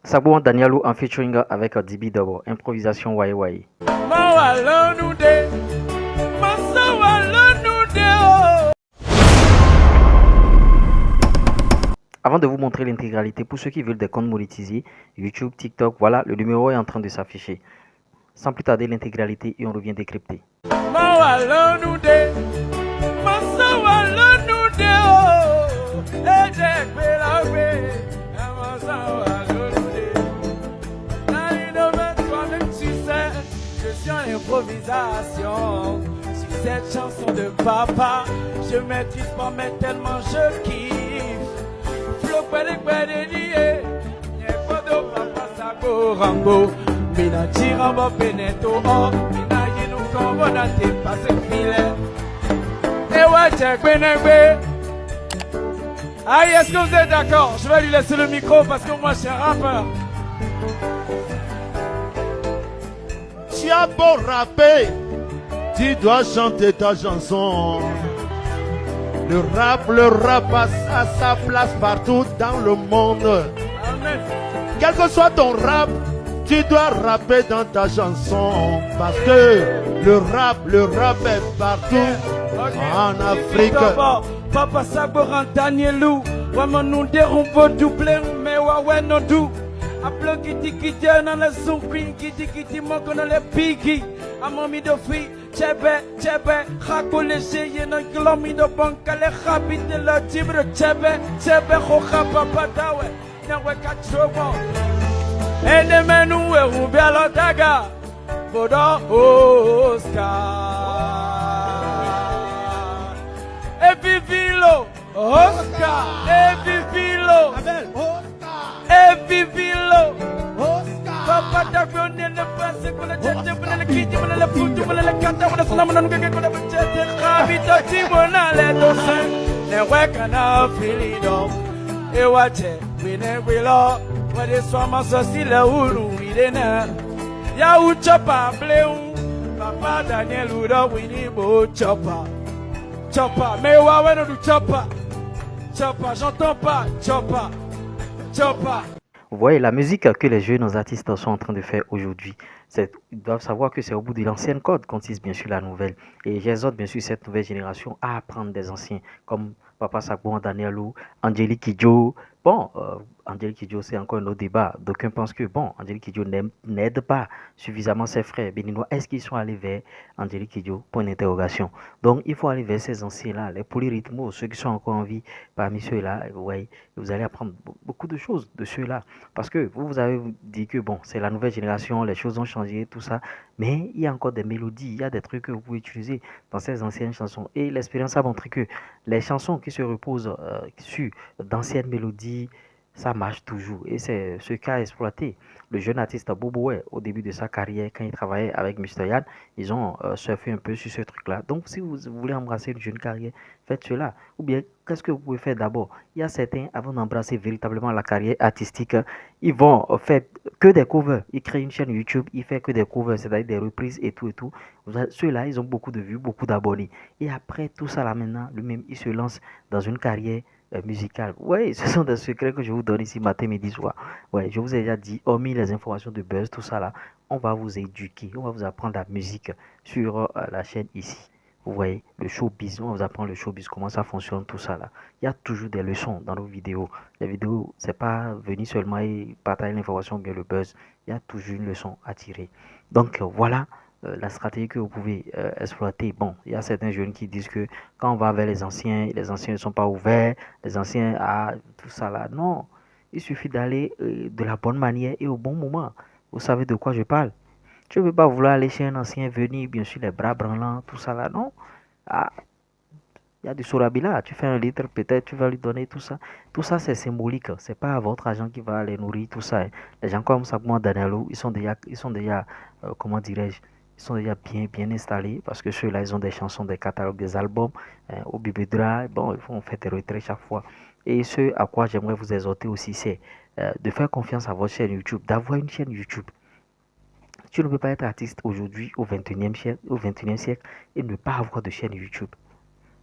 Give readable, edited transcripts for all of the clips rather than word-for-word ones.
Sabouan Danielou en featuring avec Dibi Double. Improvisation Waye Waye. Avant de vous montrer l'intégralité, pour ceux qui veulent des comptes monétisés, YouTube, TikTok, voilà, le numéro est en train de s'afficher. Sans plus tarder, l'intégralité et on revient décrypter. Improvisation sur cette chanson de papa, je maîtrise pas mais tellement je kiffe. Flow pede lié, n'y pas de papa sago rango. Mina tirambo peneto oh, mina yinu kombo na te passe filet. Et ouais check benegbe. Aïe, est-ce que vous êtes d'accord? Je vais lui laisser le micro parce que moi je suis un rappeur. Tu as beau rapper, tu dois chanter ta chanson. Le rap a sa place partout dans le monde. Amen. Quel que soit ton rap, tu dois rapper dans ta chanson. Parce que le rap est partout en Afrique. Papa Saboran Danielou, Waman nous dérompons doublé, mais ouais non dou. Appelons qui dans la zone queen, qui manque dans les piggy. A mami de fille, chebe, rako léger, y'en a glami de banque, les rabis de la tibre, chebe, rocha papa dawe, n'envoie qu'à trouver. Et demain nous, on va la daga, Boda Oscar. Et vivilo, Oscar, et vivilo, et vivilo, Oscar. Papa Davion le passé qu'on a jeté, on a quitté, on a le foot, on a le cata, on a slam, on a gagné, on a jeté, Rabita Timona, les dossins, les wekana, filido, et watch it, we never law, what is from us, see the Ulu, we didn't. Ya ou chopper, bleu, Papa Daniel Uda, we need more chopper. Chopper, mais ouais, non, du chopper. Chopper, j'entends pas, chopper. Vous voyez la musique que les jeunes artistes sont en train de faire aujourd'hui. Ils doivent savoir que c'est au bout de l'ancienne code consiste bien sûr la nouvelle. Et j'exhorte bien sûr cette nouvelle génération à apprendre des anciens comme Papa Sabouan Danielou, Angélique Kidjo. Bon, Angélique Kidjo, c'est encore un autre débat. D'aucuns pensent que, bon, Angélique Kidjo n'aide pas suffisamment ses frères béninois. Est-ce qu'ils sont allés vers Angélique Kidjo? Point d'interrogation. Donc, il faut aller vers ces anciens-là, les polyrythmos, ceux qui sont encore en vie parmi ceux-là. Ouais, vous allez apprendre beaucoup de choses de ceux-là. Parce que vous avez dit que, bon, c'est la nouvelle génération, les choses ont changé, tout ça. Mais il y a encore des mélodies, il y a des trucs que vous pouvez utiliser dans ces anciennes chansons. Et l'expérience a montré que les chansons qui se reposent sur d'anciennes mélodies, ça marche toujours. Et c'est ce qu'a exploité le jeune artiste Bobo Way au début de sa carrière, quand il travaillait avec Mr. Yann. Ils ont surfé un peu sur ce truc-là. Donc, si vous voulez embrasser une jeune carrière, faites cela. Ou bien, qu'est-ce que vous pouvez faire d'abord? Il y a certains, avant d'embrasser véritablement la carrière artistique, ils vont faire que des covers. Ils créent une chaîne YouTube, ils font que des covers, c'est-à-dire des reprises et tout et tout. Ceux-là, ils ont beaucoup de vues, beaucoup d'abonnés. Et après tout ça là maintenant, lui-même, il se lance dans une carrière musicale. Oui, ce sont des secrets que je vous donne ici matin, midi, soir. Ouais, je vous ai déjà dit, hormis les informations de buzz, tout ça là, on va vous éduquer, on va vous apprendre la musique sur la chaîne ici. Vous voyez, le showbiz, on va vous apprendre le showbiz, comment ça fonctionne, tout ça là. Il y a toujours des leçons dans nos vidéos. Les vidéos, c'est pas venir seulement et partager l'information ou bien le buzz. Il y a toujours une leçon à tirer. Donc voilà la stratégie que vous pouvez exploiter. Bon, il y a certains jeunes qui disent que quand on va vers les anciens ne sont pas ouverts, les anciens, ah, tout ça là. Non, il suffit d'aller de la bonne manière et au bon moment. Vous savez de quoi je parle. Tu ne veux pas vouloir aller chez un ancien, venir, bien sûr, les bras branlants, tout ça là, non. Ah, il y a du sorabila, tu fais un litre, peut-être tu vas lui donner tout ça. Tout ça, c'est symbolique. C'est pas votre argent qui va les nourrir, tout ça. Les gens comme Sagmo Danelo, ils sont déjà comment dirais-je, ils sont déjà bien installés parce que ceux-là, ils ont des chansons, des catalogues, des albums. Au Bibedra, bon, on fait des retraits chaque fois. Et ce à quoi j'aimerais vous exhorter aussi, c'est de faire confiance à votre chaîne YouTube, d'avoir une chaîne YouTube. Tu ne peux pas être artiste aujourd'hui au 21e siècle et ne pas avoir de chaîne YouTube.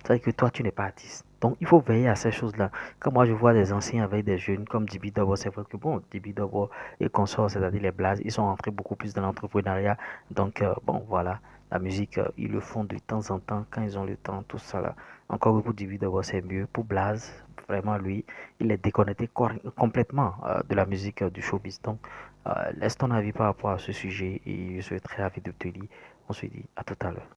C'est-à-dire que toi, tu n'es pas artiste. Donc, il faut veiller à ces choses-là. Quand moi, je vois des anciens avec des jeunes comme Dibi Dobo, c'est vrai que bon, Dibi Dobo et consorts, c'est-à-dire les Blazes, ils sont entrés beaucoup plus dans l'entrepreneuriat. Donc, bon, voilà, la musique, ils le font de temps en temps, quand ils ont le temps, tout ça là. Encore pour Dibi Dobo, c'est mieux. Pour Blaze, vraiment, lui, il est déconnecté complètement de la musique du showbiz. Donc, laisse ton avis par rapport à ce sujet et je serai très ravi de te lire. On se dit à tout à l'heure.